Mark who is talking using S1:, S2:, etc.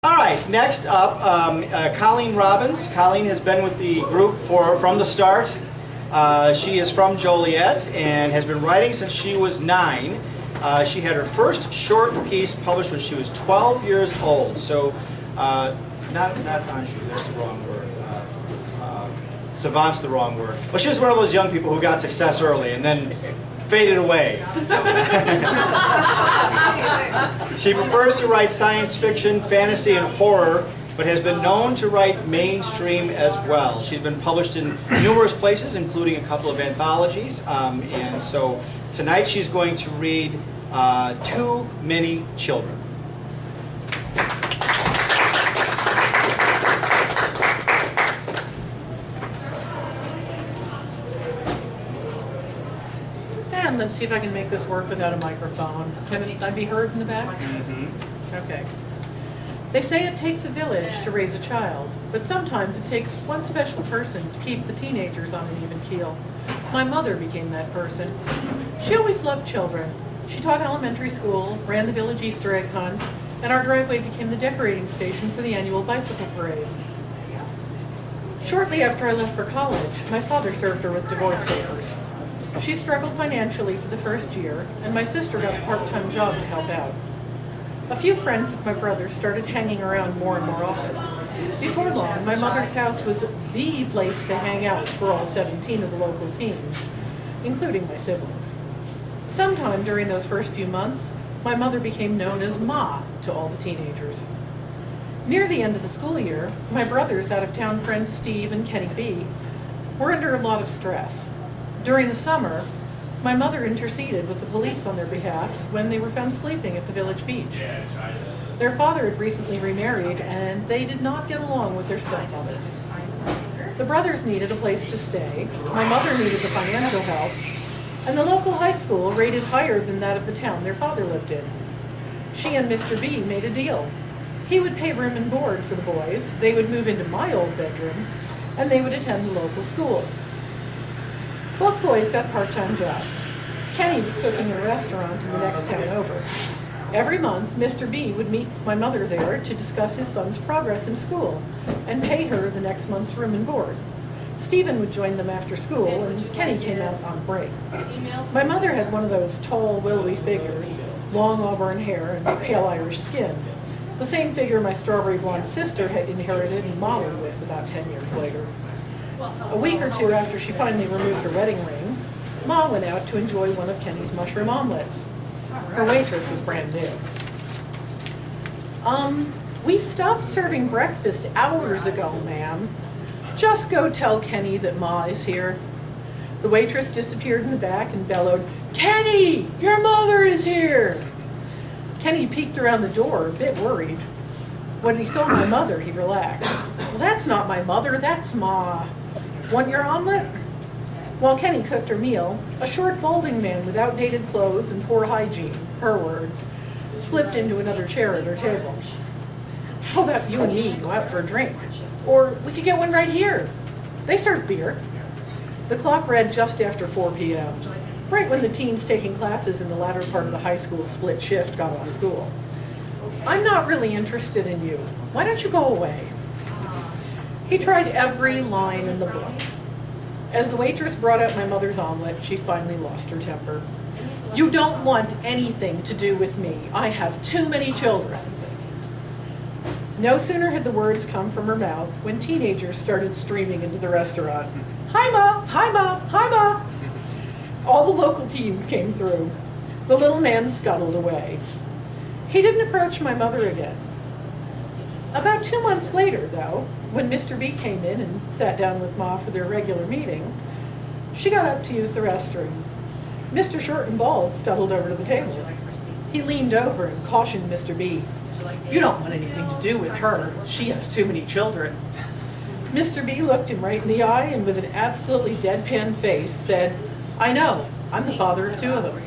S1: All right, next up, Colleen Robbins. Colleen has been with the group from the start. She is from Joliet and has been writing since she was 9. She had her first short piece published when she was 12 years old. So, not ingenue, that's the wrong word. Savant's the wrong word. But she was one of those young people who got success early and then faded away. She prefers to write science fiction, fantasy, and horror, but has been known to write mainstream as well. She's been published in numerous places, including a couple of anthologies. And so tonight she's going to read Too Many Children.
S2: And let's see if I can make this work without a microphone. Can I be heard in the back?
S1: Mm-hmm.
S2: Okay. They say it takes a village to raise a child, but sometimes it takes one special person to keep the teenagers on an even keel. My mother became that person. She always loved children. She taught elementary school, ran the village Easter egg hunt, and our driveway became the decorating station for the annual bicycle parade. Shortly after I left for college, my father served her with divorce papers. She struggled financially for the first year, and my sister got a part-time job to help out. A few friends of my brother started hanging around more and more often. Before long, my mother's house was the place to hang out for all 17 of the local teens, including my siblings. Sometime during those first few months, my mother became known as Ma to all the teenagers. Near the end of the school year, my brother's out-of-town friends Steve and Kenny B were under a lot of stress. During the summer, my mother interceded with the police on their behalf when they were found sleeping at the village beach. Their father had recently remarried, and they did not get along with their stepmother. The brothers needed a place to stay, my mother needed the financial help, and the local high school rated higher than that of the town their father lived in. She and Mr. B made a deal. He would pay room and board for the boys, they would move into my old bedroom, and they would attend the local school. Both boys got part-time jobs. Kenny was cooking in a restaurant in the next town over. Every month, Mr. B would meet my mother there to discuss his son's progress in school and pay her the next month's room and board. Stephen would join them after school, and Kenny came out on break. My mother had one of those tall, willowy figures, long auburn hair and pale Irish skin, the same figure my strawberry blonde sister had inherited and modeled with about 10 years later. A week or two after she finally removed her wedding ring, Ma went out to enjoy one of Kenny's mushroom omelets. Her waitress was brand new. We stopped serving breakfast hours ago, ma'am. Just go tell Kenny that Ma is here. The waitress disappeared in the back and bellowed, "Kenny, your mother is here!" Kenny peeked around the door, a bit worried. When he saw my mother, he relaxed. "Well, that's not my mother, that's Ma. Want your omelet?" While Kenny cooked her meal, a short, balding man with outdated clothes and poor hygiene, her words, slipped into another chair at her table. "How about you and me go out for a drink? Or we could get one right here. They serve beer." The clock read just after 4 p.m., right when the teens taking classes in the latter part of the high school split shift got off school. "I'm not really interested in you. Why don't you go away?" He tried every line in the book. As the waitress brought out my mother's omelet, she finally lost her temper. "You don't want anything to do with me. I have too many children." No sooner had the words come from her mouth when teenagers started streaming into the restaurant. "Hi, Ma! Hi, Ma! Hi, Ma!" All the local teens came through. The little man scuttled away. He didn't approach my mother again. About 2 months later, though, when Mr. B came in and sat down with Ma for their regular meeting, she got up to use the restroom. Mr. Short and Bald scuttled over to the table. He leaned over and cautioned Mr. B, "You don't want anything to do with her. She has too many children." Mr. B looked him right in the eye and with an absolutely deadpan face said, "I know, I'm the father of 2 of them."